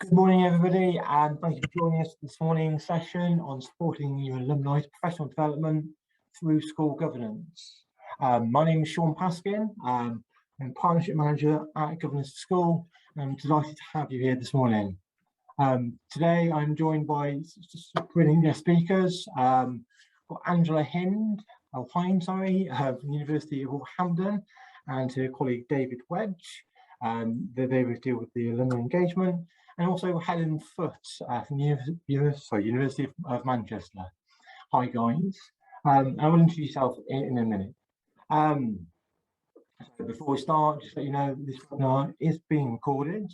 Good morning, everybody, and thank you for joining us for this morning's session on supporting your alumni's professional development through school governance. My name is Sean Paskin. I'm Partnership Manager at Governance School, and I'm delighted to have you here this morning. Today, I'm joined by brilliant guest speakers. Got Angela Hinde from the University of Wolverhampton, and her colleague David Wedge. They will deal with the alumni engagement. And also Helen Foote from the University of Manchester. Hi guys, I will introduce yourself in a minute. So before we start, just let you know this webinar is being recorded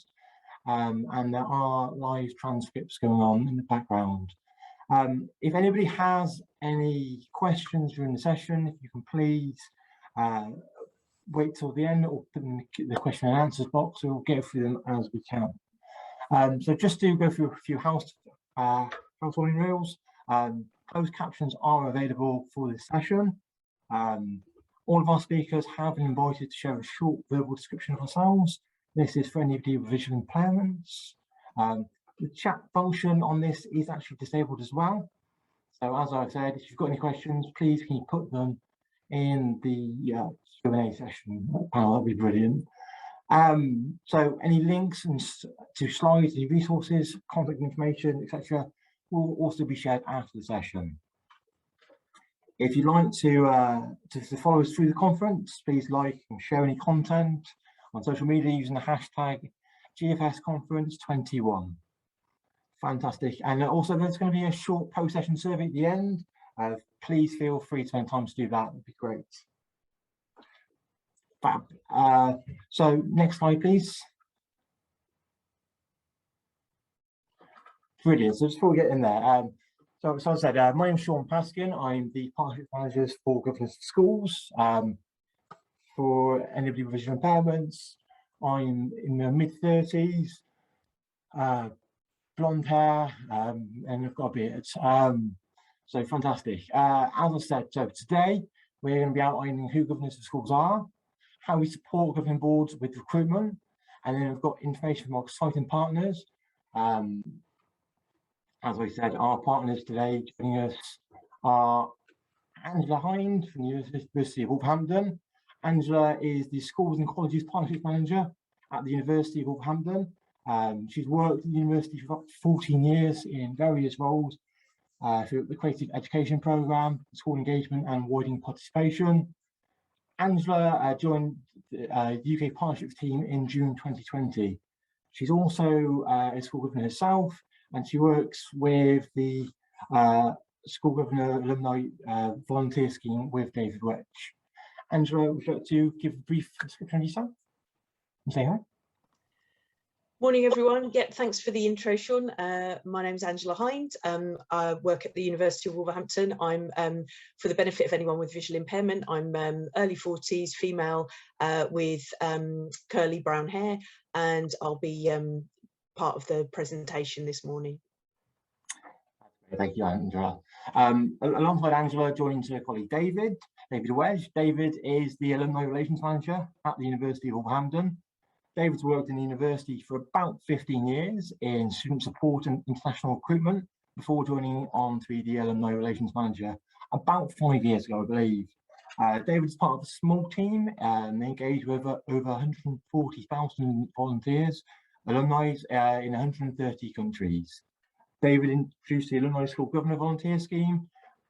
and there are live transcripts going on in the background. If anybody has any questions during the session, if you can please wait till the end or put them in the question and answers box, we'll get through them as we can. So just to go through a few householding rules, closed captions are available for this session. All of our speakers have been invited to share a short verbal description of ourselves. This is for anybody with visual impairments. The chat function on this is actually disabled as well. So as I said, if you've got any questions, please can you put them in the Q&A session panel, that'd be brilliant. So any links to slides, any resources, contact information, etc., will also be shared after the session. If you'd like to follow us through the conference, please like and share any content on social media using the hashtag GfS Conference 21. Fantastic. And also there's going to be a short post-session survey at the end. Please feel free to spend time to do that. That'd be great. Fab. So next slide, please. Brilliant. So just before we get in there, so as I said, my name is Sean Paskin. I'm the Partnership Manager for Governance Schools. For anybody with visual impairments, I'm in the mid-30s, blonde hair, and I've got a beard. So fantastic. As I said, so today we're going to be outlining who governance schools are, how we support governing boards with recruitment, and then we've got information from our exciting partners. As I said, our partners today joining us are Angela Hinde from the University of Wolverhampton. Angela is the Schools and Colleges Partnership Manager at the University of Wolverhampton. She's worked at the university for about 14 years in various roles through the Creative Education Programme, school engagement and widening participation. Angela joined the UK Partnership team in June 2020. She's also a school governor herself, and she works with the School Governor Alumni Volunteer Scheme with David Wedge. Angela, would you like to give a brief description of yourself and say hi? Morning, everyone. Yeah, thanks for the intro, Sean. My name is Angela Hinde. I work at the University of Wolverhampton. I'm, for the benefit of anyone with visual impairment, I'm early 40s, female with curly brown hair, and I'll be part of the presentation this morning. Thank you, Angela. Alongside Angela joins her colleague David Wedge. David is the Alumni Relations Manager at the University of Wolverhampton. David's worked in the university for about 15 years in student support and international recruitment before joining on to be the Alumni Relations Manager about 5 years ago, I believe. David's part of a small team and they engage with over 140,000 volunteers, alumni in 130 countries. David introduced the Alumni School Governor Volunteer Scheme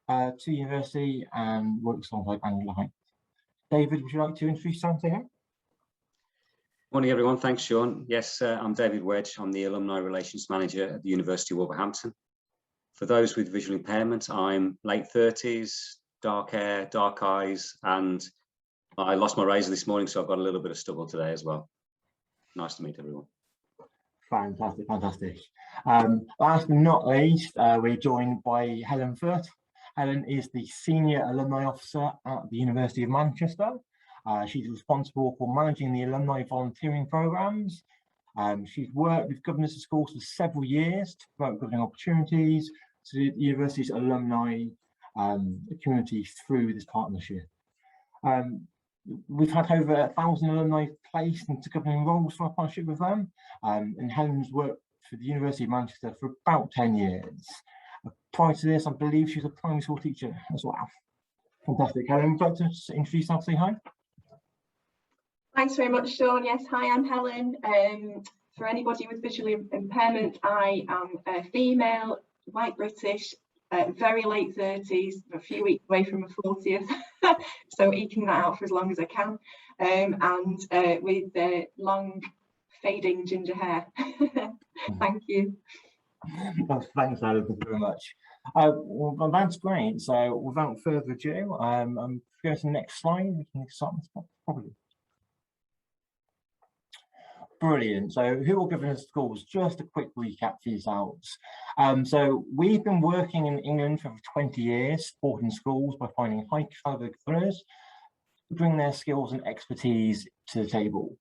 to the university and works alongside Angela Hinde. David, would you like to introduce something here? Morning, everyone. Thanks, Sean. Yes, I'm David Wedge. I'm the Alumni Relations Manager at the University of Wolverhampton. For those with visual impairment, I'm late 30s, dark hair, dark eyes, and I lost my razor this morning, so I've got a little bit of stubble today as well. Nice to meet everyone. Fantastic, fantastic. Last but not least, we're joined by Helen Foote. Helen is the Senior Alumni Officer at the University of Manchester. She's responsible for managing the alumni volunteering programs. She's worked with governors of schools for several years to promote governing opportunities to the university's alumni community through this partnership. We've had over 1,000 alumni placed into governing roles for our partnership with them, and Helen's worked for the University of Manchester for about 10 years. Prior to this, I believe she was a primary school teacher as well. Fantastic. Helen, would you like to introduce yourself, say hi? Thanks very much, Sean. Yes, hi, I'm Helen. For anybody with visual impairment, I am a female, white British, very late 30s, a few weeks away from a 40th, so eking that out for as long as I can, and with long, fading ginger hair. Thank you. Thanks, Helen, thank you very much. Well, that's great. So without further ado, I'm going to the next slide. We can start this probably. Brilliant. So who will govern the schools? Just a quick recap for yourselves. So we've been working in England for over 20 years, supporting schools by finding high caliber governors to bring their skills and expertise to the table.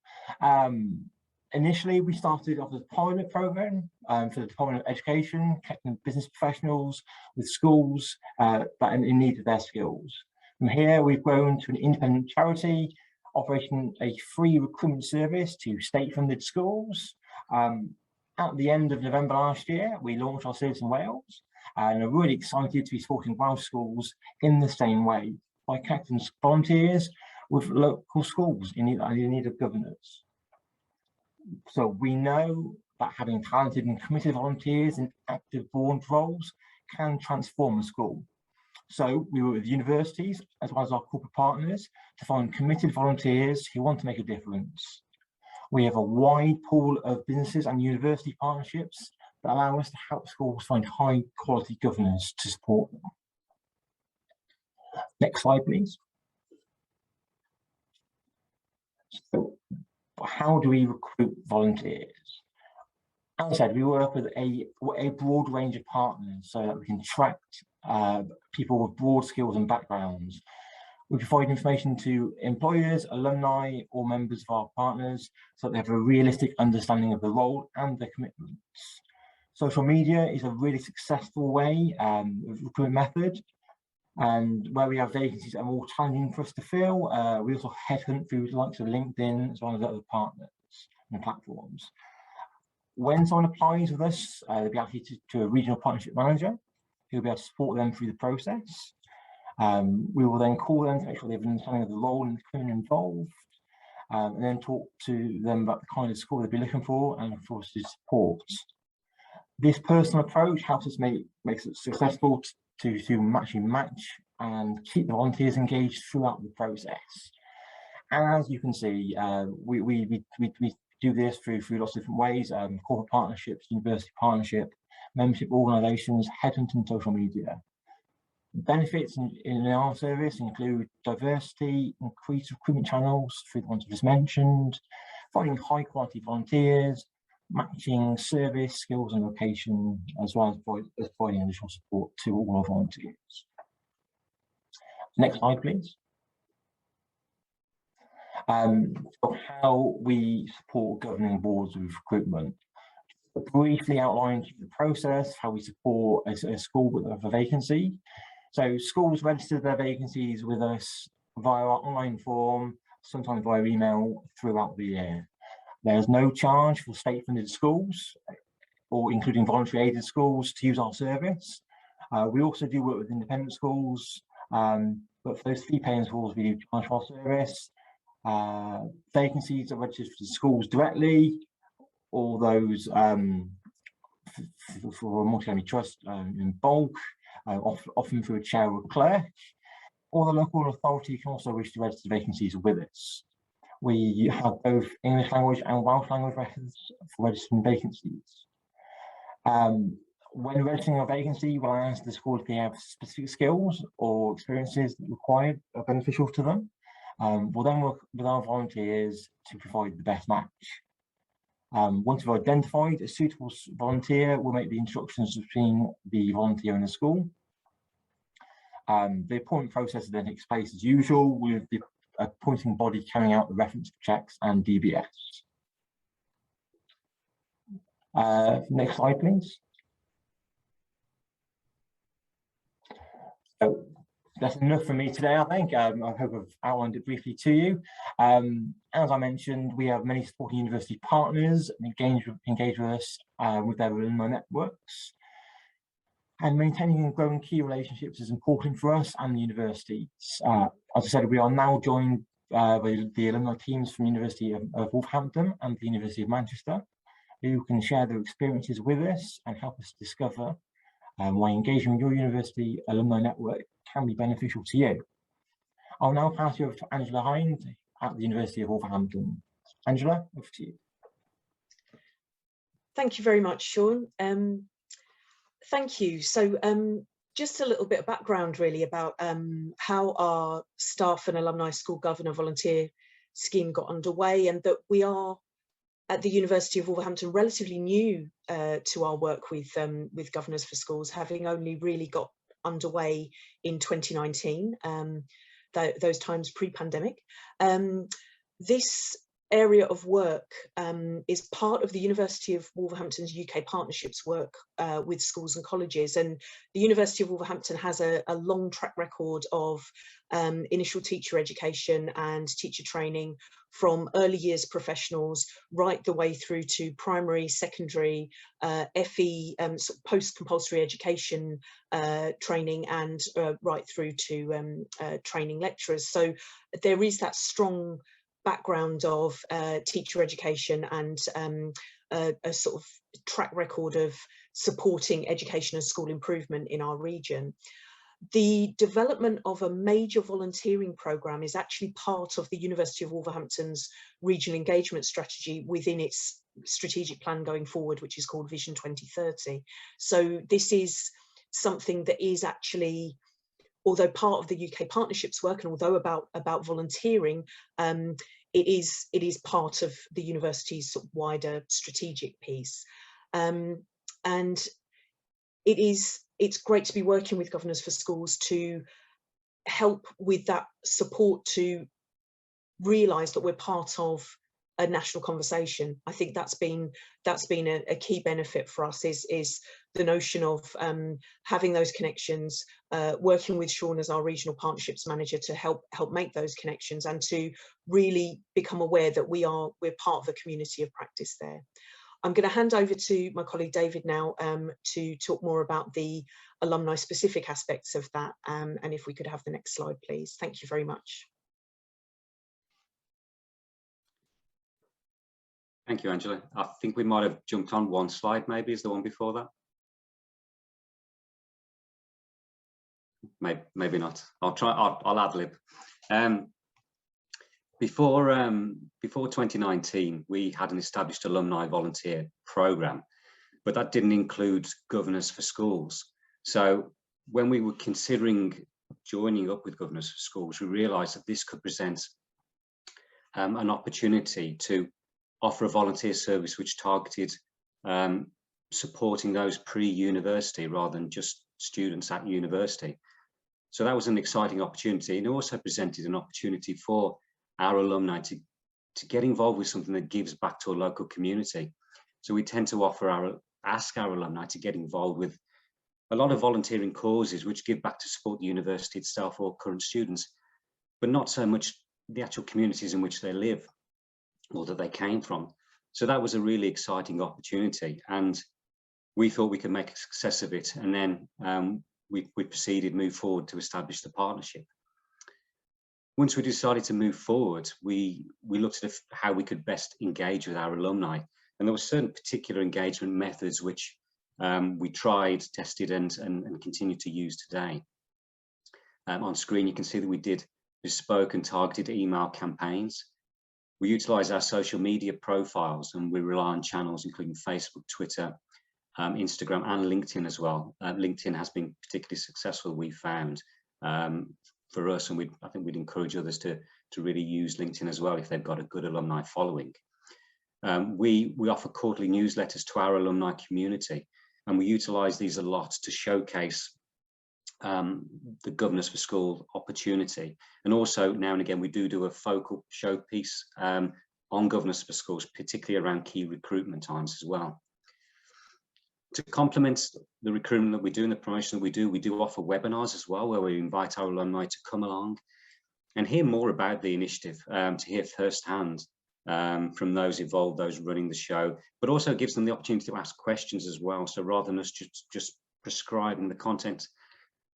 Initially, we started off as a pilot program for the Department of Education, connecting business professionals with schools that are in need of their skills. From here, we've grown to an independent charity operating a free recruitment service to state-funded schools. At the end of November last year, we launched our service in Wales, and are really excited to be supporting Welsh schools in the same way by connecting volunteers with local schools in need of governors. So we know that having talented and committed volunteers in active board roles can transform a school. So we work with universities as well as our corporate partners to find committed volunteers who want to make a difference. We have a wide pool of businesses and university partnerships that allow us to help schools find high quality governors to support them. Next slide, please. So how do we recruit volunteers? As I said, we work with a broad range of partners so that we can attract people with broad skills and backgrounds. We provide information to employers, alumni, or members of our partners so that they have a realistic understanding of the role and their commitments. Social media is a really successful way of recruitment method, and where we have vacancies that are more challenging for us to fill, we also headhunt through the likes of LinkedIn as well as other partners and platforms. When someone applies with us, they'll be allocated to a regional partnership manager who will be able to support them through the process. We will then call them to make sure they have an understanding of the role and the commitment involved, and then talk to them about the kind of school they'll be looking for and of course to support. This personal approach helps us makes it successful to actually match and keep the volunteers engaged throughout the process. And as you can see, we do this through lots of different ways: corporate partnerships, university partnership, membership organisations, headhunting, social media. Benefits in our service include diversity, increased recruitment channels through the ones I just mentioned, finding high quality volunteers, matching service, skills and location, as well as providing additional support to all our volunteers. Next slide, please. So how we support governing boards with recruitment. Briefly outline the process, how we support a school with a vacancy. So schools register their vacancies with us via our online form, sometimes via email throughout the year. There's no charge for state-funded schools, or including voluntary aided schools, to use our service. We also do work with independent schools, but for those fee-paying schools, we do charge for our service. Vacancies are registered for the schools directly, or those for a multi-academy trust in bulk, often through a chair or clerk, or the local authority can also wish to register vacancies with us. We have both English language and Welsh language methods for registering vacancies. When registering a vacancy, we'll ask the school if they have specific skills or experiences required or beneficial to them. We'll then work with our volunteers to provide the best match. Once we've identified a suitable volunteer, we'll make the instructions between the volunteer and the school. The appointment process then takes place as usual, with the appointing body carrying out the reference checks and DBS. Next slide, please. So that's enough from me today, I think. I hope I've outlined it briefly to you. As I mentioned, we have many supporting university partners and engage with us with their alumni networks. And maintaining and growing key relationships is important for us and the universities. As I said, we are now joined by the alumni teams from the University of Wolverhampton and the University of Manchester, who can share their experiences with us and help us discover why engaging with your university alumni network can be beneficial to you. I'll now pass you over to Angela Hind at the University of Wolverhampton. Angela, over to you. Thank you very much, Sean. Thank you. So just a little bit of background really about how our staff and alumni school governor volunteer scheme got underway, and that we are at the University of Wolverhampton relatively new to our work with Governors for Schools, having only really got underway in 2019, those times pre-pandemic. This area of work is part of the University of Wolverhampton's UK partnerships work with schools and colleges, and the University of Wolverhampton has a long track record of initial teacher education and teacher training from early years professionals right the way through to primary, secondary, FE, sort of post-compulsory education training, and right through to training lecturers. So there is that strong background of teacher education and a sort of track record of supporting education and school improvement in our region. The development of a major volunteering programme is actually part of the University of Wolverhampton's regional engagement strategy within its strategic plan going forward, which is called Vision 2030. So this is something that is actually, although part of the UK partnerships work and although about volunteering, it is part of the university's sort of wider strategic piece. And it's great to be working with Governors for Schools to help with that support to realise that we're part of a national conversation. I think that's been a key benefit for us, is the notion of having those connections, working with Sean as our regional partnerships manager to help make those connections and to really become aware that we're part of the community of practice there. I'm going to hand over to my colleague David now to talk more about the alumni specific aspects of that, and if we could have the next slide, please. Thank you very much. Thank you, Angela. I think we might have jumped on one slide, maybe is the one before that. Maybe not. I'll try. I'll ad lib. Before 2019, we had an established alumni volunteer program, but that didn't include Governors for Schools. So when we were considering joining up with Governors for Schools, we realised that this could present an opportunity to offer a volunteer service which targeted supporting those pre-university rather than just students at university. So that was an exciting opportunity, and it also presented an opportunity for our alumni to get involved with something that gives back to a local community. So we tend to ask our alumni to get involved with a lot of volunteering causes which give back to support the university itself or current students, but not so much the actual communities in which they live or that they came from. So that was a really exciting opportunity, and we thought we could make a success of it. And then we moved forward to establish the partnership. Once we decided to move forward, we looked at how we could best engage with our alumni. And there were certain particular engagement methods which we tried, tested, and continue to use today. On screen, you can see that we did bespoke and targeted email campaigns. We utilize our social media profiles, and we rely on channels including Facebook, Twitter, Instagram, and LinkedIn as well. LinkedIn has been particularly successful, we found, for us, and I think we'd encourage others to really use LinkedIn as well if they've got a good alumni following. We offer quarterly newsletters to our alumni community, and we utilize these a lot to showcase the Governors for School opportunity. And also now and again, we do a focal showpiece on Governors for Schools, particularly around key recruitment times as well. To complement the recruitment that we do and the promotion that we do offer webinars as well, where we invite our alumni to come along and hear more about the initiative, to hear firsthand from those involved, those running the show, but also gives them the opportunity to ask questions as well. So rather than us just prescribing the content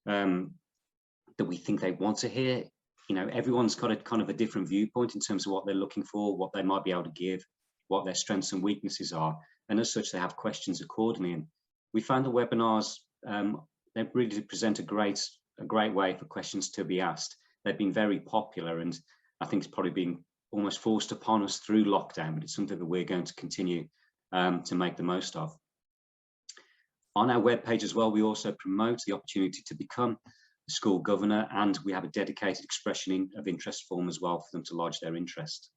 that we think they want to hear, you know, everyone's got a kind of a different viewpoint in terms of what they're looking for, what they might be able to give, what their strengths and weaknesses are. And as such, they have questions accordingly. And we found the webinars, they really present a great way for questions to be asked. They've been very popular, and I think it's probably been almost forced upon us through lockdown, but it's something that we're going to continue to make the most of. On our webpage as well, we also promote the opportunity to become a school governor, and we have a dedicated expression of interest form as well for them to lodge their interest.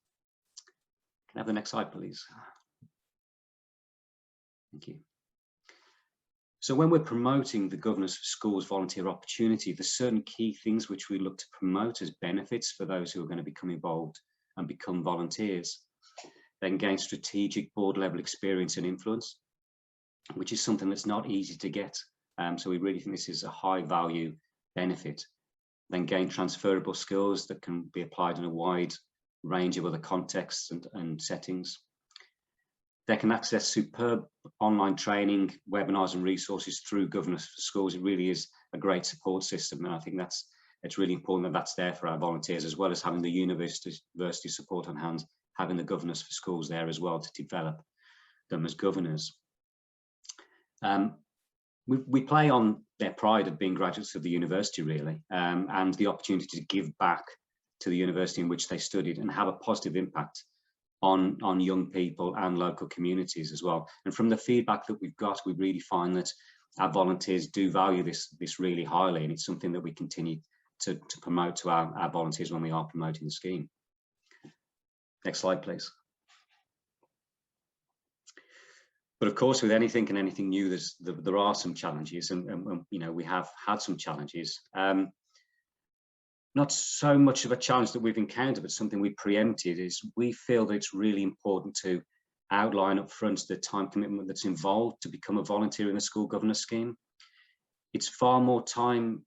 Can I have the next slide, please? Thank you. So when we're promoting the Governors for Schools volunteer opportunity, there's certain key things which we look to promote as benefits for those who are going to become involved and become volunteers. They can gain strategic board level experience and influence, which is something that's not easy to get. So we really think this is a high value benefit. Then gain transferable skills that can be applied in a wide range of other contexts and settings. They can access superb online training, webinars and resources through Governors for Schools. It really is a great support system, and I think it's really important that that's there for our volunteers, as well as having the university support on hand, having the Governors for Schools there as well to develop them as governors. We play on their pride of being graduates of the university, really, and the opportunity to give back to the university in which they studied and have a positive impact on young people and local communities as well. And from the feedback that we've got, we really find that our volunteers do value this really highly, and it's something that we continue to promote to our volunteers when we are promoting the scheme. Next slide, please. But of course, with anything and anything new, there are some challenges, and you know, we have had some challenges. Not so much of a challenge that we've encountered, but something we preempted is we feel that it's really important to outline up front the time commitment that's involved to become a volunteer in the school governor scheme. It's far more time,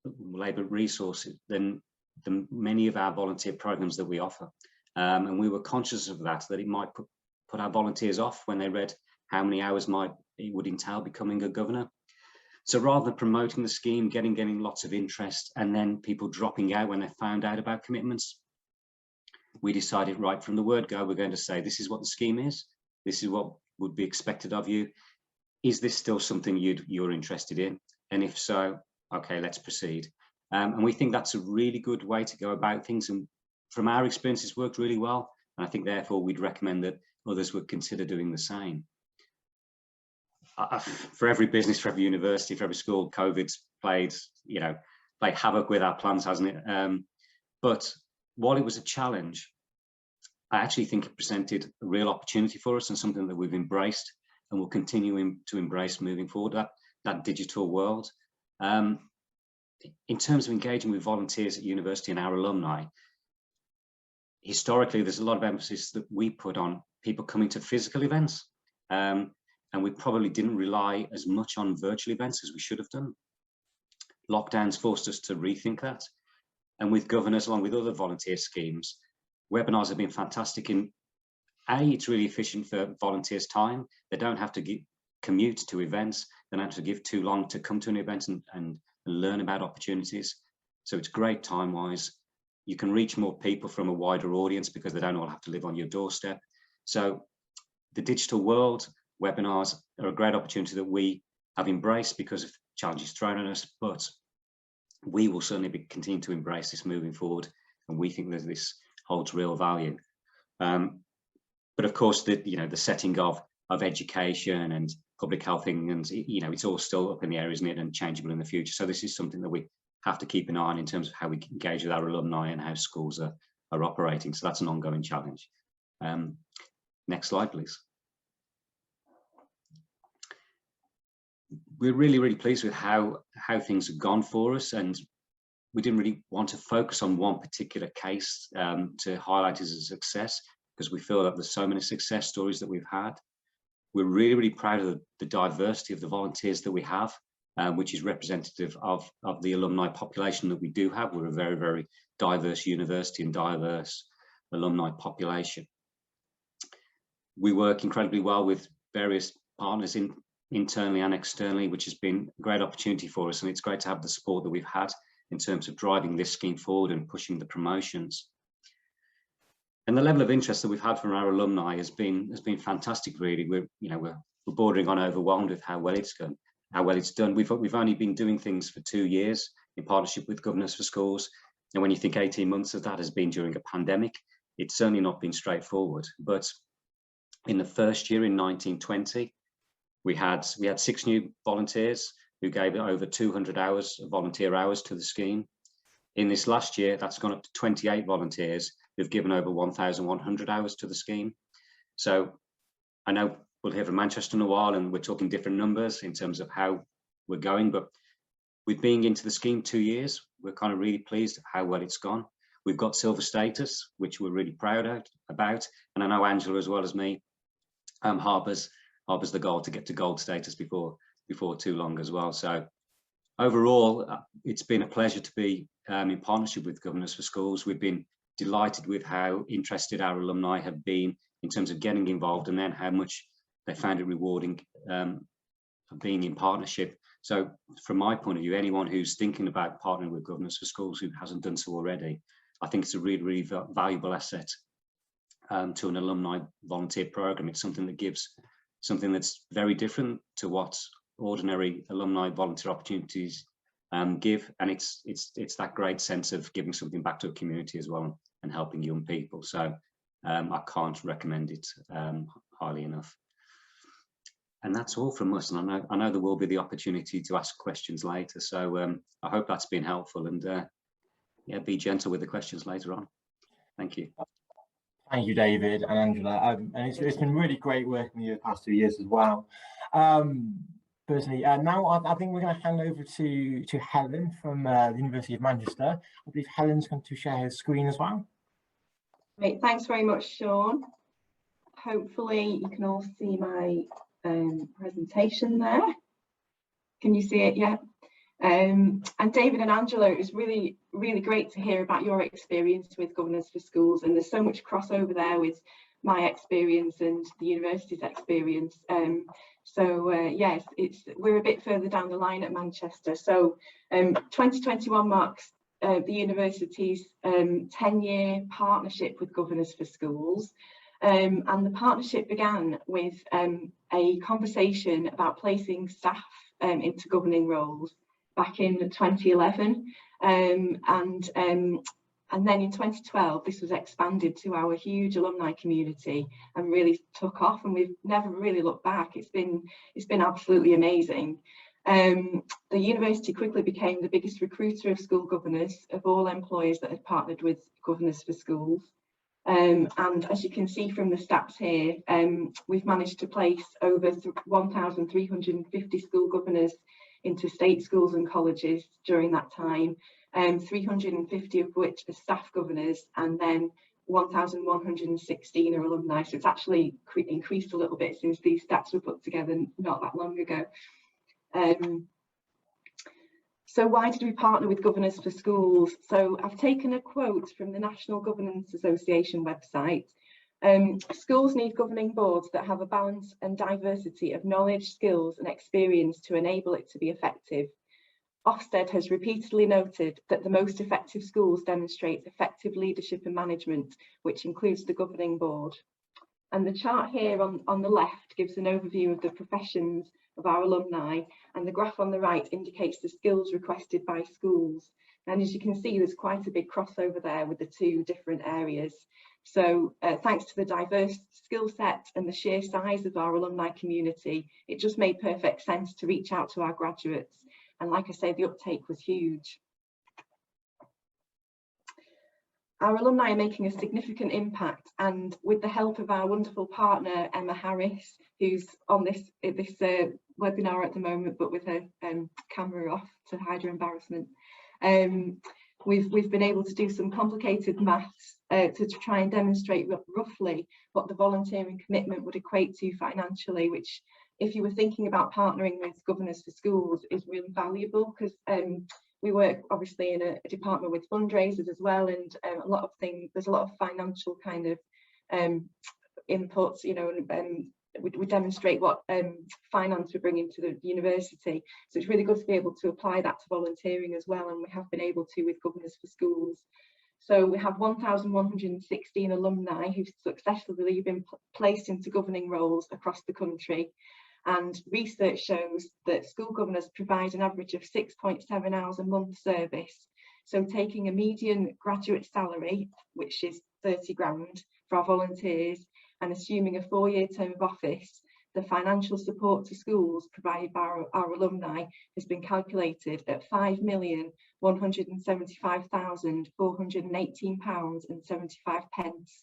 labour, resources than many of our volunteer programs that we offer. And we were conscious of that it might put our volunteers off when they read how many hours it would entail becoming a governor. So rather than promoting the scheme, getting lots of interest, and then people dropping out when they found out about commitments, we decided right from the word go, we're going to say, this is what the scheme is. This is what would be expected of you. Is this still something you're interested in? And if so, okay, let's proceed. And we think that's a really good way to go about things. And from our experience, it's worked really well. And I think therefore we'd recommend that others would consider doing the same. For every business, for every university, for every school, COVID's played havoc with our plans, hasn't it? But while it was a challenge, I actually think it presented a real opportunity for us and something that we've embraced and will continue to embrace moving forward, that digital world. In terms of engaging with volunteers at university and our alumni, historically, there's a lot of emphasis that we put on people coming to physical events. And we probably didn't rely as much on virtual events as we should have done. Lockdowns forced us to rethink that. And with Governors, along with other volunteer schemes, webinars have been fantastic in, it's really efficient for volunteers' time. They don't have to commute to events. They don't have to give too long to come to an event and learn about opportunities. So it's great time-wise. You can reach more people from a wider audience because they don't all have to live on your doorstep. So the digital world, webinars are a great opportunity that we have embraced because of challenges thrown at us, but we will certainly continue to embrace this moving forward, and we think that this holds real value. But of course, the setting of education and public health and it's all still up in the air, isn't it, and changeable in the future. So this is something that we have to keep an eye on in terms of how we engage with our alumni and how schools are operating. So that's an ongoing challenge. Next slide, please. We're really pleased with how things have gone for us, and we didn't really want to focus on one particular case to highlight as a success, because we feel that there's so many success stories that we've had. we're really, really proud of the diversity of the volunteers that we have, which is representative of the alumni population that we do have. We're a very, very diverse university and diverse alumni population. We work incredibly well with various partners internally and externally, which has been a great opportunity for us, and it's great to have the support that we've had in terms of driving this scheme forward and pushing the promotions. And the level of interest that we've had from our alumni has been fantastic. Really, we're bordering on overwhelmed with how well it's done. We've only been doing things for 2 years in partnership with Governors for Schools, and when you think 18 months of that has been during a pandemic, it's certainly not been straightforward. But in the first year, in 1920, we had 6 new volunteers who gave over 200 hours of volunteer hours to the scheme. In this last year, that's gone up to 28 volunteers who've given over 1,100 hours to the scheme. So I know we'll hear from Manchester in a while, and we're talking different numbers in terms of how we're going, but with being into the scheme 2 years, we're kind of really pleased at how well it's gone. We've got silver status, which we're really proud about, and I know Angela, as well as me, harbours the goal to get to gold status before too long as well. So overall, it's been a pleasure to be in partnership with Governors for Schools. We've been delighted with how interested our alumni have been in terms of getting involved, and then how much they found it rewarding being in partnership. So from my point of view, anyone who's thinking about partnering with Governors for Schools who hasn't done so already, I think it's a really, really valuable asset to an alumni volunteer program. It's something that gives something that's very different to what ordinary alumni volunteer opportunities give, and it's that great sense of giving something back to a community as well and helping young people. So I can't recommend it highly enough. And that's all from us. And I know there will be the opportunity to ask questions later. So I hope that's been helpful, and yeah, be gentle with the questions later on. Thank you. Thank you, David and Angela. And it's been really great working with you the past 2 years as well. Personally, now I think we're going to hand over to Helen from the University of Manchester. I believe Helen's going to share her screen as well. Great, thanks very much, Sean. Hopefully you can all see my presentation there. Can you see it? Yeah. And David and Angela, it was really, really great to hear about your experience with Governors for Schools, and there's so much crossover there with my experience and the university's experience. Yes, we're a bit further down the line at Manchester. So 2021 marks the university's 10-year partnership with Governors for Schools. And the partnership began with a conversation about placing staff into governing roles back in 2011, and then in 2012 this was expanded to our huge alumni community and really took off, and we've never really looked back. It's been absolutely amazing. The university quickly became the biggest recruiter of school governors of all employers that had partnered with Governors for Schools. And as you can see from the stats here, we've managed to place over 1,350 school governors into state schools and colleges during that time, 350 of which are staff governors, and then 1,116 are alumni. So it's actually increased a little bit since these stats were put together not that long ago. So why did we partner with Governors for Schools? So I've taken a quote from the National Governance Association website. Schools need governing boards that have a balance and diversity of knowledge, skills and experience to enable it to be effective. Ofsted has repeatedly noted that the most effective schools demonstrate effective leadership and management, which includes the governing board. And the chart here on the left gives an overview of the professions of our alumni, and the graph on the right indicates the skills requested by schools. And as you can see, there's quite a big crossover there with the two different areas. So thanks to the diverse skill set and the sheer size of our alumni community, it just made perfect sense to reach out to our graduates. And like I say, the uptake was huge. Our alumni are making a significant impact, and with the help of our wonderful partner, Emma Harris, who's on this webinar at the moment, but with her camera off to hide her embarrassment. we've been able to do some complicated maths to try and demonstrate roughly what the volunteering commitment would equate to financially, which, if you were thinking about partnering with Governors for Schools, is really valuable, because we work obviously in a department with fundraisers as well, and a lot of things, there's a lot of financial kind of inputs, you know, and we demonstrate what finance we're bringing to the university. So it's really good to be able to apply that to volunteering as well, and we have been able to with Governors for Schools. So we have 1,116 alumni who've successfully been placed into governing roles across the country. And research shows that school governors provide an average of 6.7 hours a month service. So taking a median graduate salary, which is 30 grand for our volunteers, and assuming a 4-year term of office, the financial support to schools provided by our alumni has been calculated at £5,175,418.75.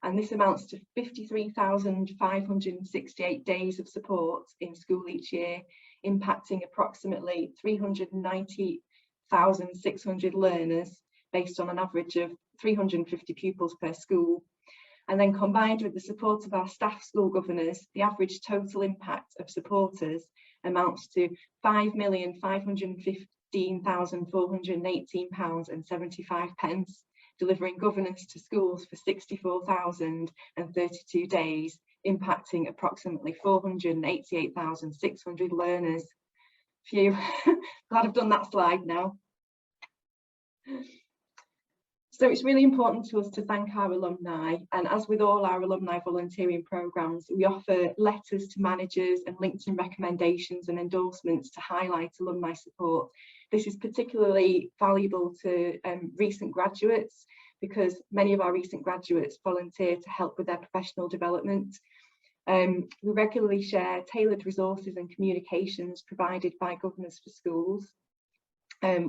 And this amounts to 53,568 days of support in school each year, impacting approximately 390,600 learners based on an average of 350 pupils per school. And then combined with the support of our staff school governors, the average total impact of supporters amounts to £5,515,418.75, delivering governance to schools for 64,032 days, impacting approximately 488,600 learners. Phew, glad I've done that slide now. So it's really important to us to thank our alumni, and as with all our alumni volunteering programmes, we offer letters to managers and LinkedIn recommendations and endorsements to highlight alumni support. This is particularly valuable to recent graduates, because many of our recent graduates volunteer to help with their professional development. We regularly share tailored resources and communications provided by Governors for Schools.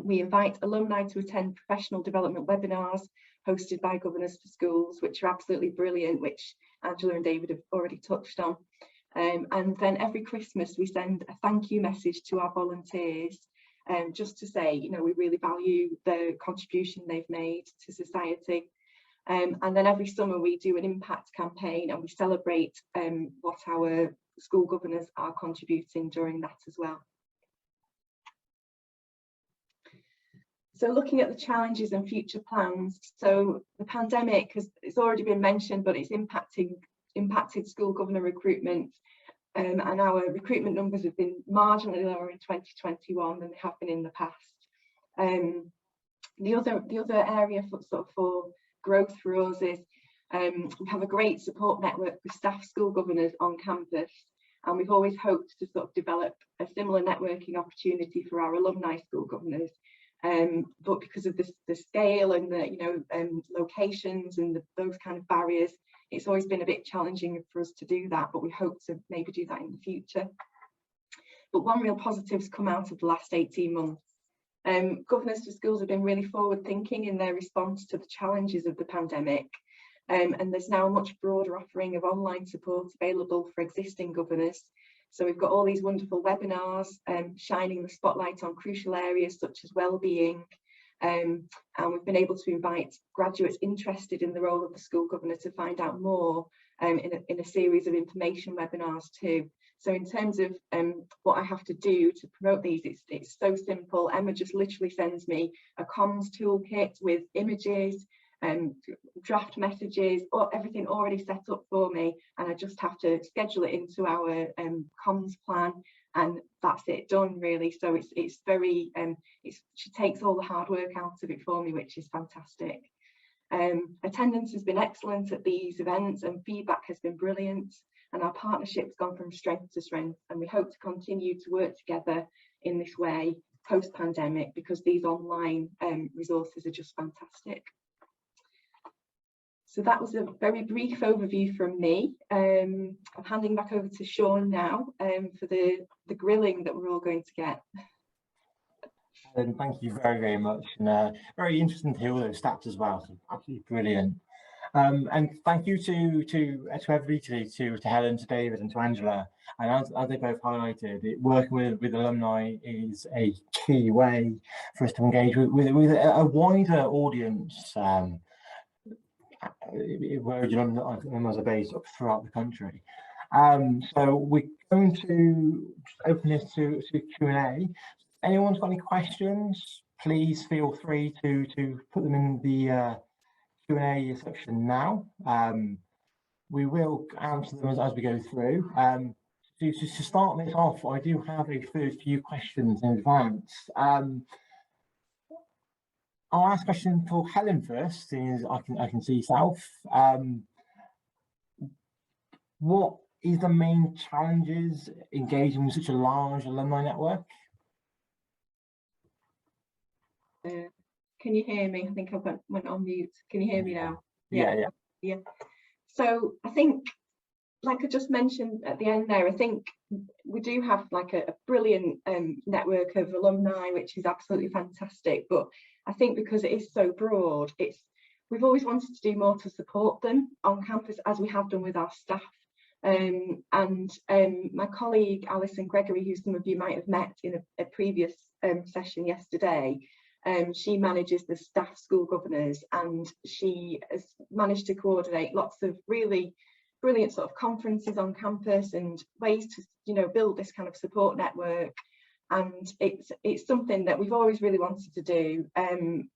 We invite alumni to attend professional development webinars hosted by Governors for Schools, which are absolutely brilliant, which Angela and David have already touched on. And then every Christmas we send a thank you message to our volunteers, just to say, you know, we really value the contribution they've made to society. And then every summer we do an impact campaign, and we celebrate what our school governors are contributing during that as well. So looking at the challenges and future plans, so the pandemic it's already been mentioned, but it's impacted school governor recruitment, and our recruitment numbers have been marginally lower in 2021 than they have been in the past. The other area for growth for us is we have a great support network for staff school governors on campus, and we've always hoped to sort of develop a similar networking opportunity for our alumni school governors. But because of the scale and the locations and those kind of barriers, it's always been a bit challenging for us to do that, but we hope to maybe do that in the future. But one real positive's come out of the last 18 months. Governors for Schools have been really forward thinking in their response to the challenges of the pandemic, and there's now a much broader offering of online support available for existing governors. So we've got all these wonderful webinars shining the spotlight on crucial areas such as wellbeing, and we've been able to invite graduates interested in the role of the school governor to find out more in a series of information webinars too. So in terms of what I have to do to promote these, it's so simple. Emma just literally sends me a comms toolkit with images, draft messages, or everything already set up for me, and I just have to schedule it into our comms plan, and that's it, done really. So it's very she takes all the hard work out of it for me, which is fantastic. Attendance has been excellent at these events, and feedback has been brilliant, and our partnership's gone from strength to strength, and we hope to continue to work together in this way post-pandemic, because these online resources are just fantastic. So that was a very brief overview from me. I'm handing back over to Sean now for the grilling that we're all going to get. Thank you very, very much. And very interesting to hear all those stats as well. So absolutely brilliant. And thank you to everybody today, to Helen, to David, and to Angela. And as they both highlighted, working with alumni is a key way for us to engage with a wider audience. Alumni are based up throughout the country. So we're going to open this to Q&A. Anyone's got any questions, please feel free to put them in the Q&A section now. We will answer them as we go through. To start this off, I do have a first few questions in advance. I'll ask a question for Helen first, since I can see yourself. What is the main challenges engaging with such a large alumni network? Can you hear me? I think I went on mute. Can you hear me now? Yeah. So I think, like I just mentioned at the end there, I think we do have like a brilliant network of alumni, which is absolutely fantastic. But I think because it is so broad, we've always wanted to do more to support them on campus, as we have done with our staff. My colleague Alison Gregory, who some of you might have met in a previous session yesterday, she manages the staff school governors, and she has managed to coordinate lots of really brilliant sort of conferences on campus and ways to, you know, build this kind of support network. And it's something that we've always really wanted to do,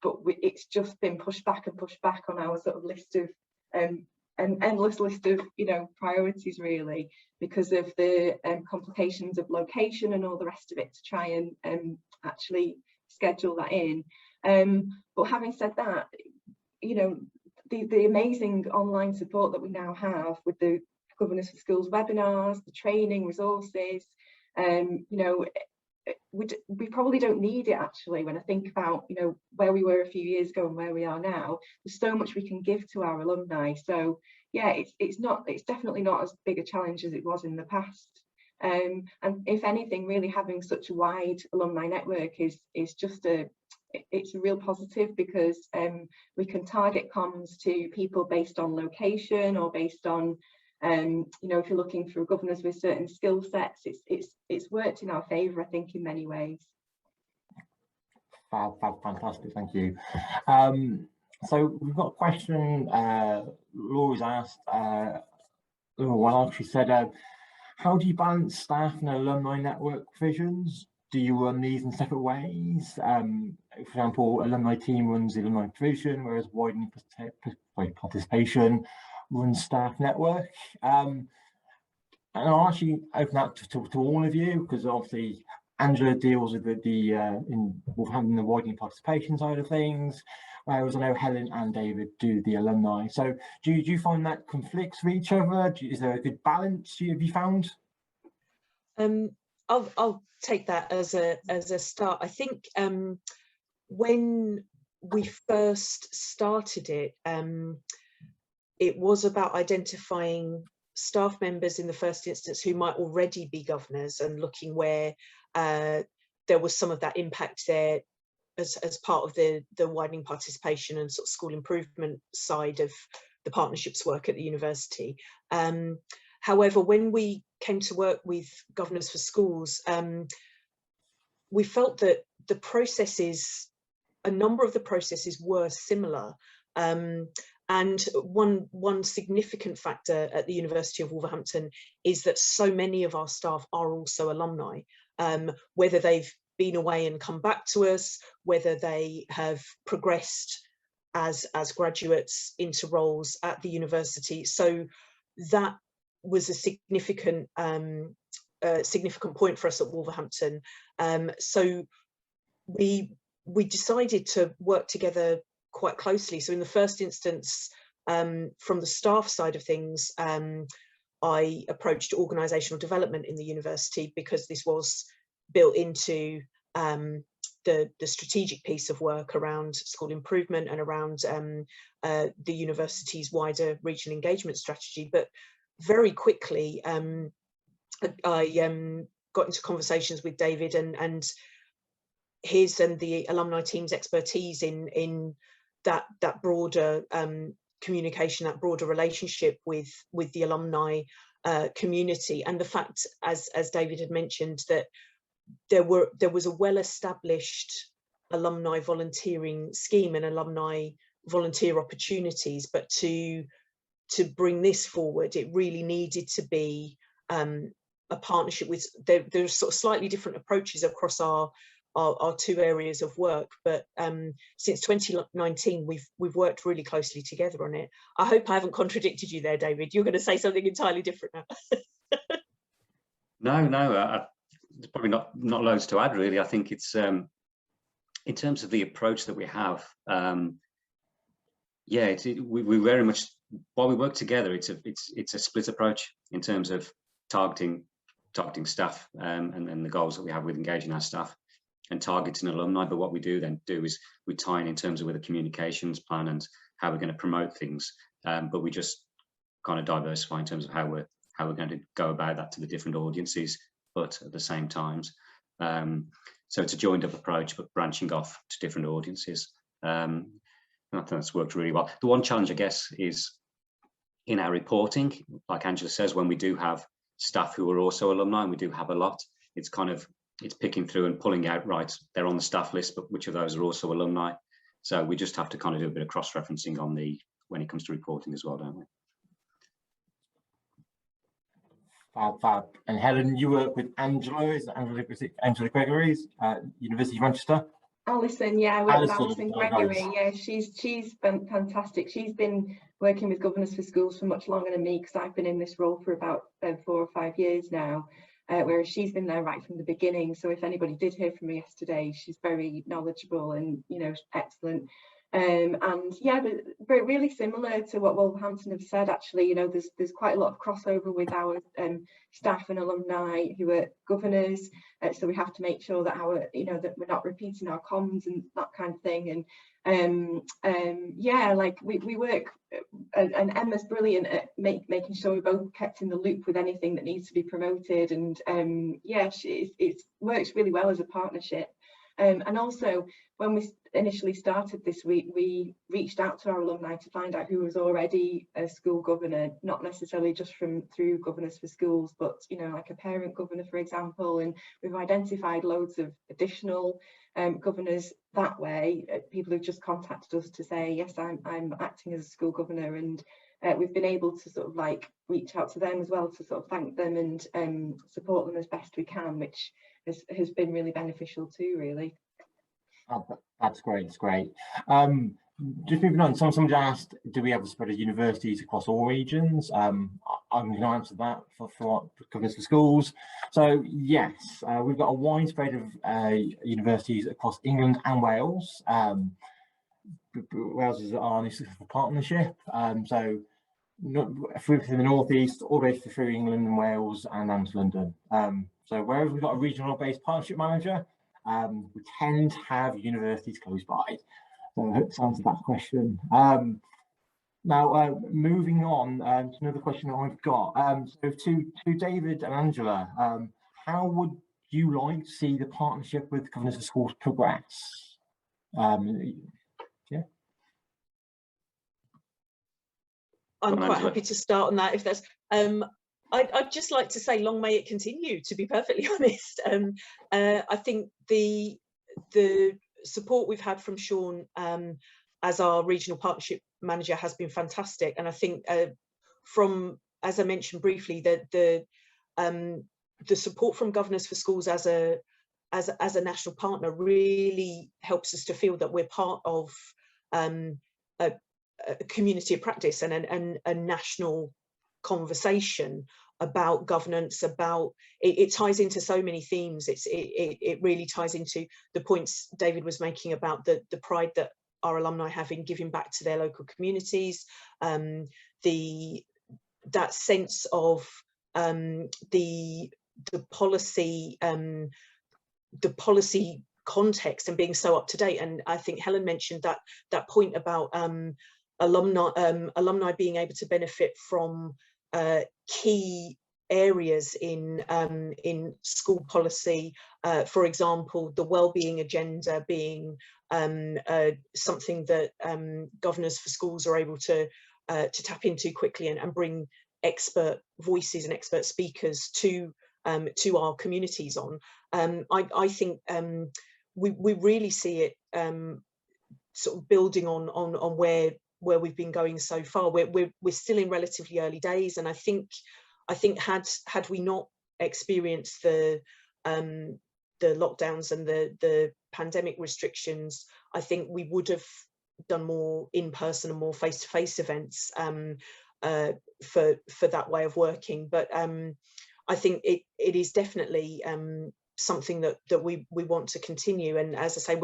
but it's just been pushed back on our sort of list of an endless list of, you know, priorities, really, because of the complications of location and all the rest of it, to try and actually schedule that in. But having said that, you know, the amazing online support that we now have with the Governors for Schools webinars, the training resources, you know, we probably don't need it, actually. When I think about, you know, where we were a few years ago and where we are now, there's so much we can give to our alumni. So yeah, it's definitely not as big a challenge as it was in the past. And if anything, really having such a wide alumni network is just it's a real positive, because we can target comms to people based on location, or based on you know, if you're looking for governors with certain skill sets, it's worked in our favour, I think, in many ways. Fantastic, thank you. So we've got a question Laura's asked a little while. She said, how do you balance staff and alumni network provisions? Do you run these in separate ways? For example, alumni team runs the alumni provision, whereas widening participation runs staff network. And I'll actually open that to all of you, because obviously Angela deals with the in Wolverhampton, the widening participation side of things, whereas I know Helen and David do the alumni. So do you find that conflicts with each other? Is there a good balance have you found? I'll take that as a start. I think when we first started it, it was about identifying staff members in the first instance who might already be governors, and looking where there was some of that impact there as part of the widening participation and sort of school improvement side of the partnerships work at the university. However, when we came to work with Governors for Schools, we felt that the processes, a number of the processes were similar. And one significant factor at the University of Wolverhampton is that so many of our staff are also alumni, whether they've been away and come back to us, whether they have progressed as graduates into roles at the university. So that was a significant point for us at Wolverhampton. So we decided to work together quite closely. So in the first instance, from the staff side of things, I approached organisational development in the university, because this was built into the strategic piece of work around school improvement and around the university's wider regional engagement strategy. But very quickly, I got into conversations with David, and his and the alumni team's expertise in that broader communication, that broader relationship with the alumni community, and the fact, as David had mentioned, that there was a well-established alumni volunteering scheme and alumni volunteer opportunities, but to bring this forward, it really needed to be a partnership with, there's sort of slightly different approaches across our two areas of work, but since 2019 we've worked really closely together on it. I hope I haven't contradicted you there, David. You're going to say something entirely different now. No, there's probably not loads to add, really. I think it's in terms of the approach that we have, yeah, we very much, while we work together, it's a split approach in terms of targeting staff and the goals that we have with engaging our staff and targeting alumni. But what we then do is we tie in terms of with a communications plan and how we're going to promote things, but we just kind of diversify in terms of how we're going to go about that to the different audiences, but at the same times. So it's a joined up approach, but branching off to different audiences. And I think that's worked really well. The one challenge, I guess, is in our reporting, like Angela says, when we do have staff who are also alumni, and we do have a lot, it's picking through and pulling out, right, they're on the staff list, but which of those are also alumni? So we just have to kind of do a bit of cross-referencing when it comes to reporting as well, don't we? Fab. And Helen, you work with Angela, is it Angela Gregory's University of Manchester? Alison, yeah, I work with Alison Gregory. Yeah, she's fantastic. She's been working with Governors for Schools for much longer than me, because I've been in this role for about 4 or 5 years now, whereas she's been there right from the beginning. So if anybody did hear from me yesterday, she's very knowledgeable and, you know, excellent. And yeah, but really similar to what Wolverhampton have said, actually, you know, there's quite a lot of crossover with our staff and alumni who are governors, so we have to make sure that that we're not repeating our comms and that kind of thing. And yeah, like we work, and Emma's brilliant at making sure we're both kept in the loop with anything that needs to be promoted, and yeah, it works really well as a partnership. And also, when we initially started this week, we reached out to our alumni to find out who was already a school governor, not necessarily just through Governors for Schools, but, you know, like a parent governor, for example. And we've identified loads of additional governors that way, people who've just contacted us to say, yes, I'm acting as a school governor, and we've been able to sort of like reach out to them as well to sort of thank them and support them as best we can, which has been really beneficial too, really. Oh, that's great. It's great. Just moving on, someone asked, do we have a spread of universities across all regions? I'm going to answer that for Governors for Schools. So yes, we've got a wide spread of universities across England and Wales. Wales is our initiative partnership. So through the northeast, all the way through England and Wales and down to London. So wherever we've got a regional based partnership manager, we tend to have universities close by. So I hope to answer that question. Now, moving on to another question I've got. So to David and Angela, how would you like to see the partnership with Governors for Schools progress? Yeah. I'm quite happy to start on that if that's. I'd just like to say long may it continue, to be perfectly honest. I think the support we've had from Sean as our regional partnership manager has been fantastic, and I think from, as I mentioned briefly, the support from Governors for Schools as a national partner really helps us to feel that we're part of a community of practice and a national conversation about governance, about it ties into so many themes. It really ties into the points David was making about the pride that our alumni have in giving back to their local communities, that sense of the policy context and being so up to date. And I think Helen mentioned that point about alumni being able to benefit from key areas in school policy, for example, the wellbeing agenda being something that Governors for Schools are able to tap into quickly and bring expert voices and expert speakers to our communities on. I think we really see it sort of building on where we've been going so far. We're still in relatively early days, and I think had we not experienced the lockdowns and the pandemic restrictions, I think we would have done more in-person and more face-to-face events for that way of working. But I think it is definitely something that we want to continue. And as I say,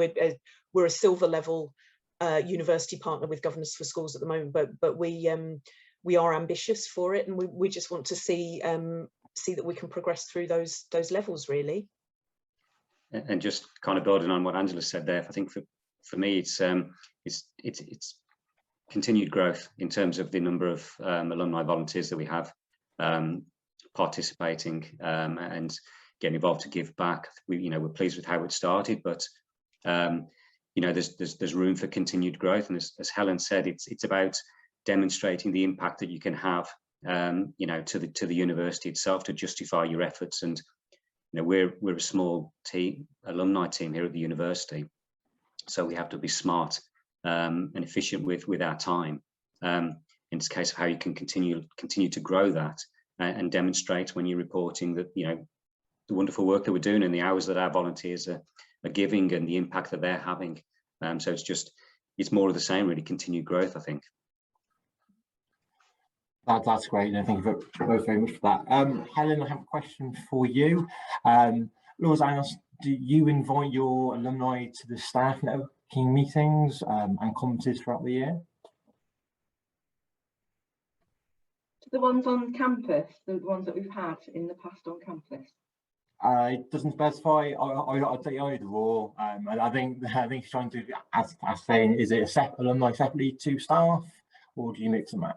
we're a silver level university partner with Governors for Schools at the moment, but we are ambitious for it, and we just want to see that we can progress through those levels, really. And just kind of building on what Angela said there, I think for me it's continued growth in terms of the number of alumni volunteers that we have participating and getting involved to give back. We're pleased with how it started, but there's room for continued growth. And as Helen said, it's about demonstrating the impact that you can have to the university itself to justify your efforts. And we're a small alumni team here at the university, so we have to be smart and efficient with our time. In this case of how you can continue to grow that and demonstrate when you're reporting that the wonderful work that we're doing and the hours that our volunteers are giving and the impact that they're having. So it's more of the same, really, continued growth, I think. That's great, and thank you both very much for that. Helen, I have a question for you. Laura's asked, do you invite your alumni to the staff networking meetings and conferences throughout the year? The ones on campus, the ones that we've had in the past on campus? It doesn't specify. I'd say either or. And I think he's trying to ask saying, is it alumni separately to staff, or do you mix and match?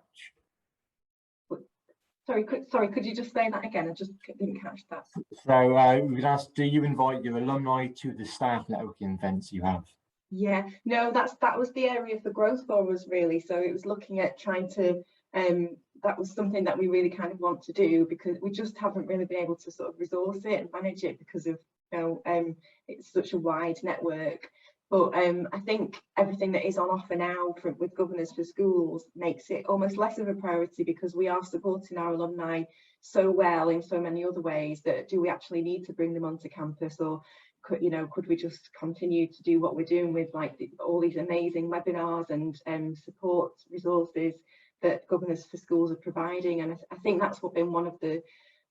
Sorry, could you just say that again? I just didn't catch that. So we've asked, do you invite your alumni to the staff networking events you have? Yeah, no, that was the area for growth for us, really. So it was looking at trying to, that was something that we really kind of want to do, because we just haven't really been able to sort of resource it and manage it because of, it's such a wide network. But I think everything that is on offer now with Governors for Schools makes it almost less of a priority, because we are supporting our alumni so well in so many other ways that do we actually need to bring them onto campus, or could we just continue to do what we're doing with all these amazing webinars and support resources that Governors for Schools are providing? And I think that's been one of the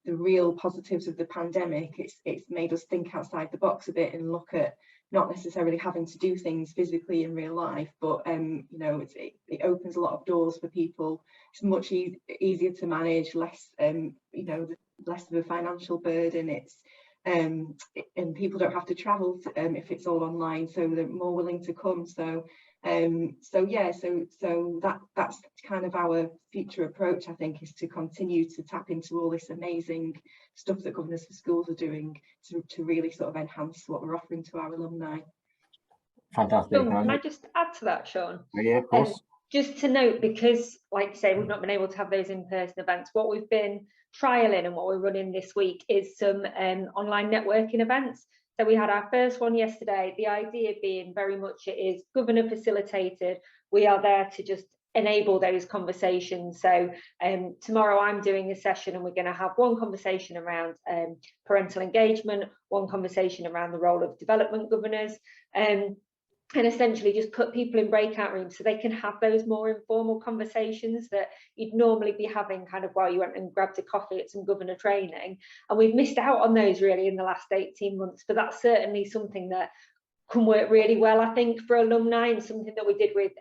real positives of the pandemic. It's made us think outside the box a bit and look at not necessarily having to do things physically in real life, but it opens a lot of doors for people. It's much easier to manage, less less of a financial burden. It's and people don't have to travel if it's all online, so they're more willing to come. So that's kind of our future approach, I think, is to continue to tap into all this amazing stuff that Governors for Schools are doing to really sort of enhance what we're offering to our alumni. Fantastic. Can I just add to that, Sean? Yeah, of course. Just to note, because like you say, we've not been able to have those in-person events, what we've been trialing and what we're running this week is some online networking events. So we had our first one yesterday, the idea being very much it is governor facilitated. We are there to just enable those conversations. So tomorrow I'm doing a session and we're going to have one conversation around parental engagement, one conversation around the role of development governors, and essentially just put people in breakout rooms so they can have those more informal conversations that you'd normally be having kind of while you went and grabbed a coffee at some governor training. And we've missed out on those really in the last 18 months, but that's certainly something that can work really well, I think, for alumni, and something that we did with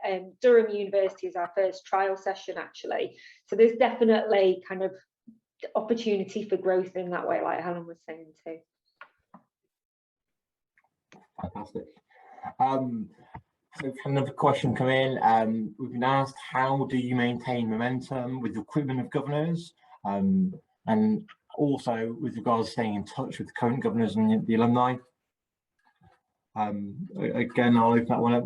Durham University as our first trial session, actually. So there's definitely kind of opportunity for growth in that way, like Helen was saying too. Fantastic. So another question come in. We've been asked, how do you maintain momentum with the recruitment of governors, and also with regards to staying in touch with the current governors and the alumni? Again, I'll open that one up.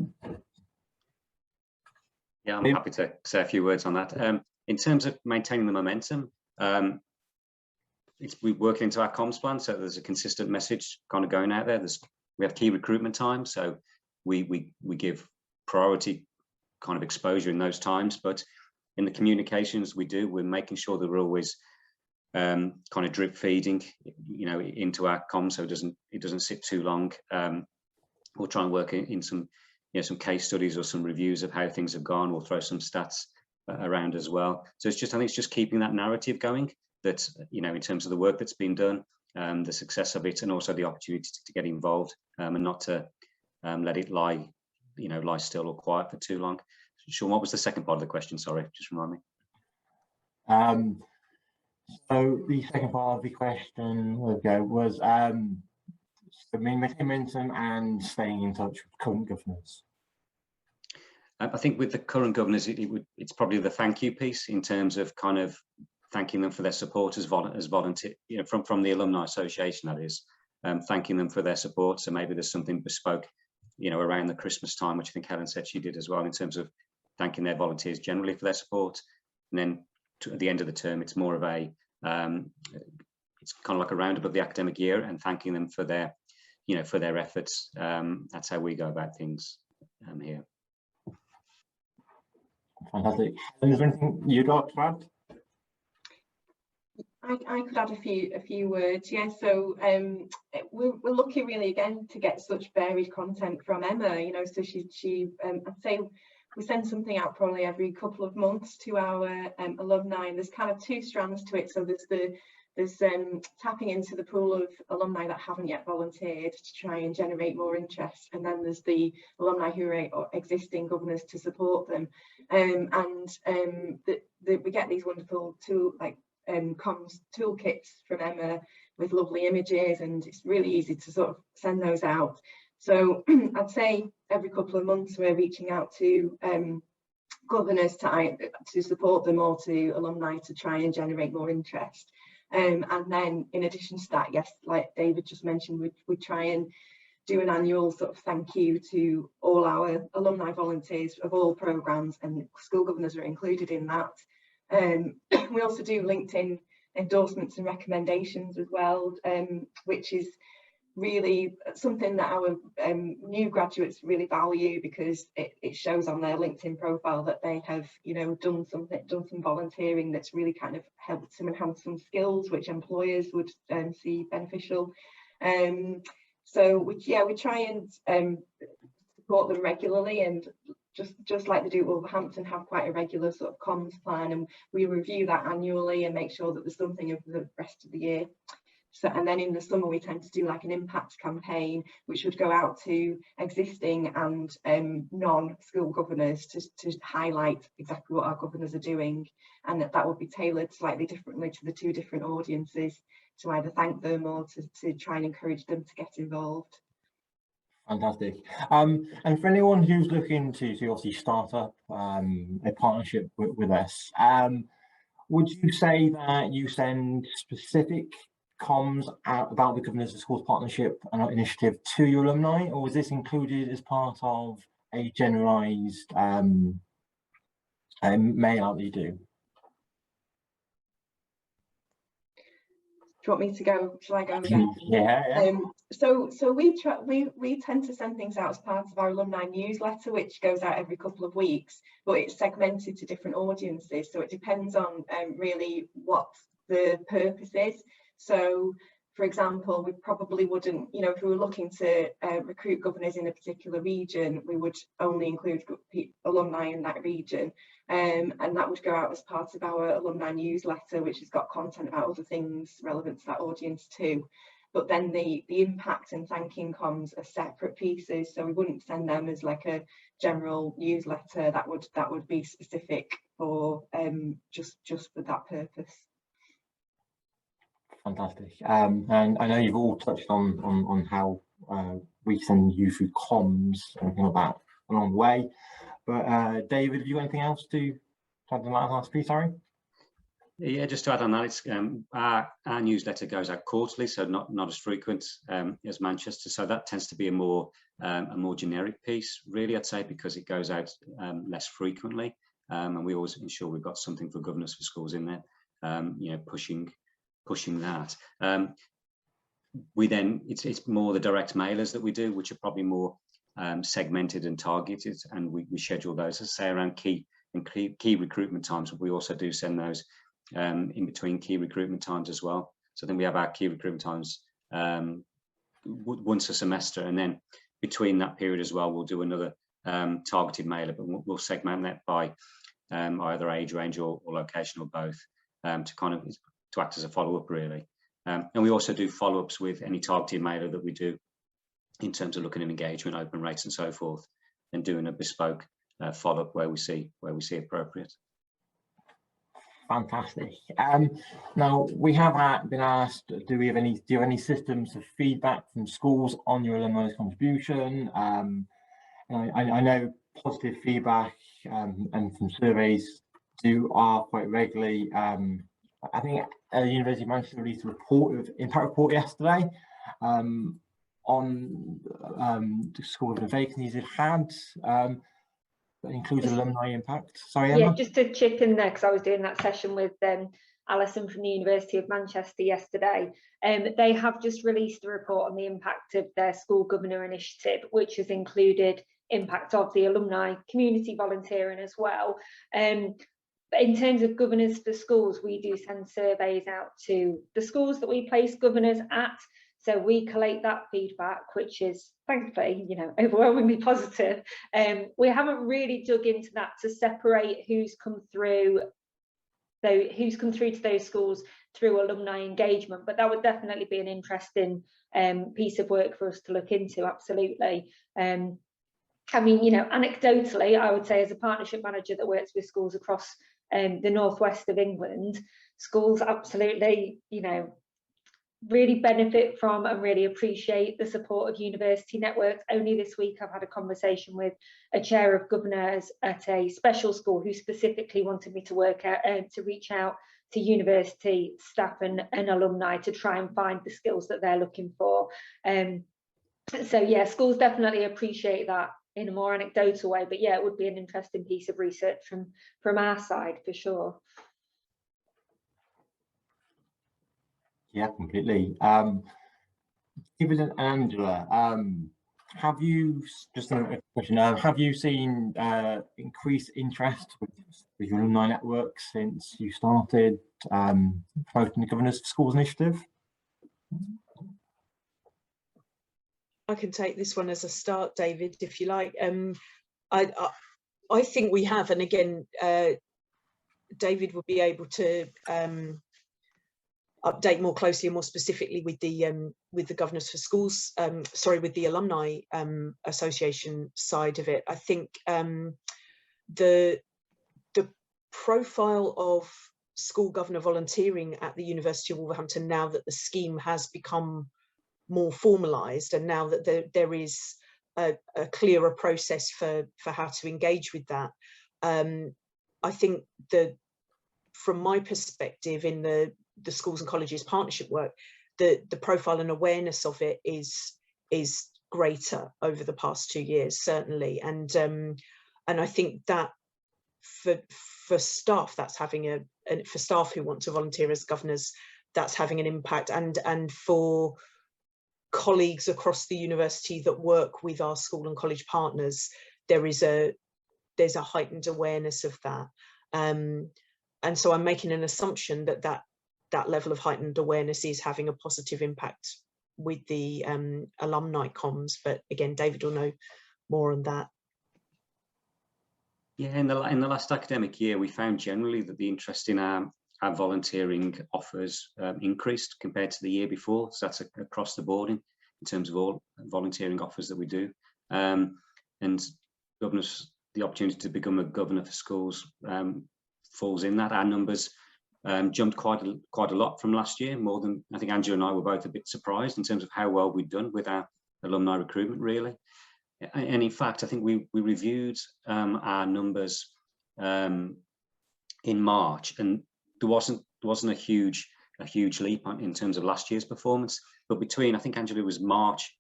Yeah, I'm happy to say a few words on that. In terms of maintaining the momentum, we work into our comms plan, so there's a consistent message kind of going out there. We have key recruitment times, so we give priority kind of exposure in those times, but in the communications we're making sure that we're always kind of drip feeding, into our comms, so it doesn't sit too long. We'll try and work in some some case studies or some reviews of how things have gone. We'll throw some stats around as well. So I think it's just keeping that narrative going, that in terms of the work that's been done, the success of it, and also the opportunity to get involved, and not to let it lie still or quiet for too long. Sean, what was the second part of the question? Sorry, just remind me. So the second part of the question was maintaining momentum and staying in touch with current governors. I think with the current governors, it's probably the thank you piece, in terms of kind of thanking them for their support as volunteer, from the Alumni Association, that is, thanking them for their support. So maybe there's something bespoke, around the Christmas time, which I think Helen said she did as well, in terms of thanking their volunteers generally for their support. And then at the end of the term, it's more of a, it's kind of like a roundup of the academic year and thanking them for their, for their efforts. That's how we go about things here. Fantastic. And is there anything you'd like to add? I could add a few words. Yeah, so we're lucky really again to get such varied content from Emma. So she I'd say we send something out probably every couple of months to our alumni, and there's kind of two strands to it. So there's tapping into the pool of alumni that haven't yet volunteered to try and generate more interest, and then there's the alumni who are existing governors to support them, we get these wonderful comms toolkits from Emma with lovely images, and it's really easy to sort of send those out. So I'd say every couple of months we're reaching out to governors to support them, or to alumni to try and generate more interest. And then in addition to that, yes, like David just mentioned, we try and do an annual sort of thank you to all our alumni volunteers of all programmes, and school governors are included in that. We also do LinkedIn endorsements and recommendations as well, which is really something that our new graduates really value, because it shows on their LinkedIn profile that they have done some volunteering that's really kind of helped them enhance some skills which employers would see beneficial. So we try and support them regularly, and just like they do at Wolverhampton, have quite a regular sort of comms plan, and we review that annually and make sure that there's something of the rest of the year. So, and then in the summer we tend to do like an impact campaign, which would go out to existing and non-school governors to highlight exactly what our governors are doing, and that would be tailored slightly differently to the two different audiences, to either thank them or to try and encourage them to get involved. Fantastic. And for anyone who's looking to obviously start up a partnership with us, would you say that you send specific comms out about the Governors of Schools Partnership and initiative to your alumni, or is this included as part of a generalised mail out that you do? Do you want me to go? Shall I go again? Yeah. So we tend to send things out as part of our alumni newsletter, which goes out every couple of weeks, but it's segmented to different audiences. So it depends on really what the purpose is. So, for example, we probably wouldn't, if we were looking to recruit governors in a particular region, we would only include alumni in that region. And that would go out as part of our alumni newsletter, which has got content about other things relevant to that audience too. But then the impact and thanking comms are separate pieces, so we wouldn't send them as like a general newsletter. That would be specific for just for that purpose. Fantastic. And I know you've all touched on how we send you through comms and things like that along the way. But David, have you got anything else to add to that last piece? Sorry. Yeah, just to add on that, it's our newsletter goes out quarterly, so not as frequent as Manchester. So that tends to be a more generic piece, really, I'd say, because it goes out less frequently, and we always ensure we've got something for governors for schools in there, you know, pushing that. We then it's more the direct mailers that we do, which are probably more segmented and targeted, and we schedule those, as I say, around key recruitment times. We also do send those in between key recruitment times as well. So then we have our key recruitment times once a semester, and then between that period as well, we'll do another targeted mailer, but we'll segment that by either age range or location or both, to act as a follow-up, really. And we also do follow-ups with any targeted mailer that we do in terms of looking at engagement, open rates and so forth, and doing a bespoke follow-up where we see appropriate. Fantastic. Now we have been asked, do you have any systems of feedback from schools on your alumni contribution? I know positive feedback and from surveys are quite regularly. I think University of Manchester released a impact report yesterday on the schools and vacancies it had. That includes alumni impact. Sorry, Emma? Yeah, just to chip in there, because I was doing that session with Alison from the University of Manchester yesterday. They have just released a report on the impact of their school governor initiative, which has included impact of the alumni community volunteering as well. But in terms of governors for schools, we do send surveys out to the schools that we place governors at. So we collate that feedback, which is thankfully, you know, overwhelmingly positive. We haven't really dug into that to separate who's come through to those schools through alumni engagement, but that would definitely be an interesting piece of work for us to look into. Absolutely. I mean, you know, anecdotally, I would say as a partnership manager that works with schools across the northwest of England, schools absolutely, you know, really benefit from and really appreciate the support of university networks. Only this week I've had a conversation with a chair of governors at a special school who specifically wanted me to work out to reach out to university staff and alumni to try and find the skills that they're looking for. So yeah, schools definitely appreciate that in a more anecdotal way, but yeah, it would be an interesting piece of research from our side for sure. Yeah, completely. David and Angela, have you, just a question, have you seen increased interest with your alumni network since you started promoting the Governors for Schools initiative? I can take this one as a start, David, if you like. I think we have, and again, David would be able to update more closely and more specifically with the Governors for Schools, with the Alumni Association side of it. I think the profile of school governor volunteering at the University of Wolverhampton, now that the scheme has become more formalised and now that there is a clearer process for how to engage with that, I think that from my perspective in the schools and colleges partnership work, the profile and awareness of it is greater over the past 2 years, certainly, and I think that for staff that's having for staff who want to volunteer as governors, that's having an impact, and for colleagues across the university that work with our school and college partners, there's a heightened awareness of that, and so I'm making an assumption that level of heightened awareness is having a positive impact with the alumni comms, but again, David will know more on that. Yeah, in the last academic year, we found generally that the interest in our volunteering offers increased compared to the year before. So that's across the board in terms of all volunteering offers that we do. And governors, the opportunity to become a governor for schools falls in that. Our numbers jumped quite a lot from last year, more than, I think Angela and I were both a bit surprised in terms of how well we'd done with our alumni recruitment, really. And in fact, I think we reviewed our numbers in March, and there wasn't wasn't a huge leap in terms of last year's performance, but between, I think, Angela, it was March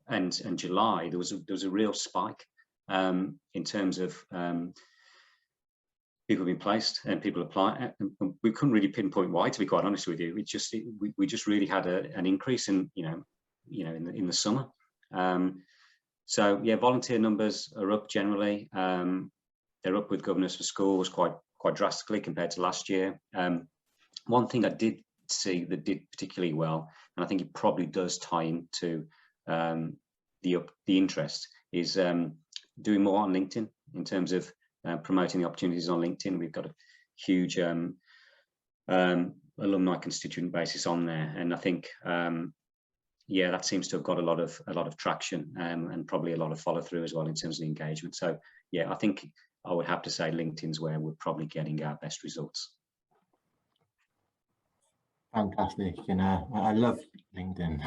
and July, there was a real spike in terms of people being placed and people applying. And we couldn't really pinpoint why, to be quite honest with you. We just really had an increase in in the summer. So yeah, volunteer numbers are up generally. They're up with Governors for Schools quite drastically compared to last year. One thing I did see that did particularly well, and I think it probably does tie into the interest, is doing more on LinkedIn in terms of promoting the opportunities on LinkedIn. We've got a huge alumni constituent basis on there, and I think yeah, that seems to have got a lot of traction and probably a lot of follow through as well in terms of the engagement. So yeah, I think I would have to say LinkedIn's where we're probably getting our best results. Fantastic, I love LinkedIn.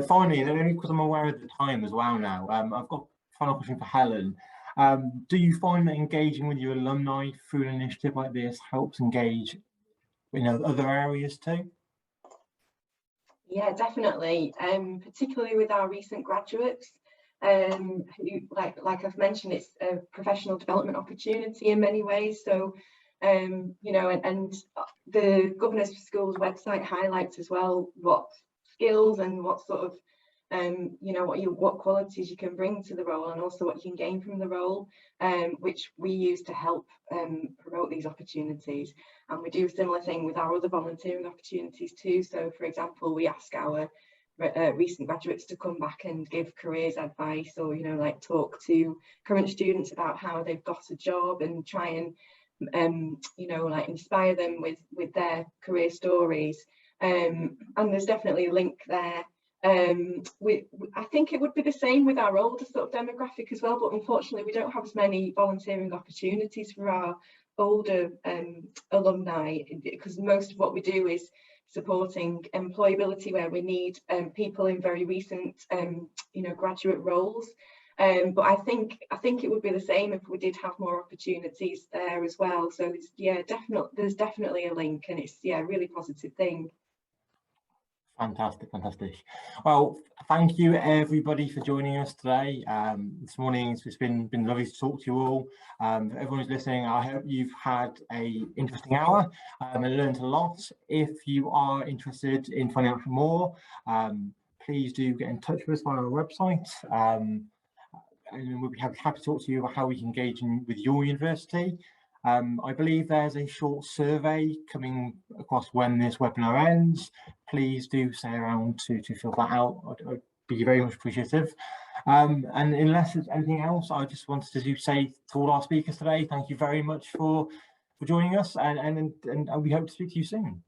Finally, only because I'm aware of the time as well now, I've got a final question for Helen. Do you find that engaging with your alumni through an initiative like this helps engage other areas too? Yeah, definitely, particularly with our recent graduates, who, like I've mentioned, it's a professional development opportunity in many ways. So and the Governors for Schools website highlights as well what skills and what sort of what qualities you can bring to the role, and also what you can gain from the role, which we use to help promote these opportunities. And we do a similar thing with our other volunteering opportunities too. So for example, we ask our recent graduates to come back and give careers advice, or talk to current students about how they've got a job, and try and inspire them with their career stories. And there's definitely a link there. I think it would be the same with our older sort of demographic as well, but unfortunately we don't have as many volunteering opportunities for our older alumni, because most of what we do is supporting employability, where we need people in very recent graduate roles. But I think it would be the same if we did have more opportunities there as well. So there's definitely a link, and it's a really positive thing. Fantastic. Well, thank you everybody for joining us today. This morning it's been lovely to talk to you all. Everyone who's listening, I hope you've had a interesting hour and learned a lot. If you are interested in finding out more, please do get in touch with us on our website, and we'll be happy to talk to you about how we can engage with your university. I believe there's a short survey coming across when this webinar ends. Please do stay around to fill that out. I'd be very much appreciative. And unless there's anything else, I just wanted to say to all our speakers today, thank you very much for joining us, and we hope to speak to you soon.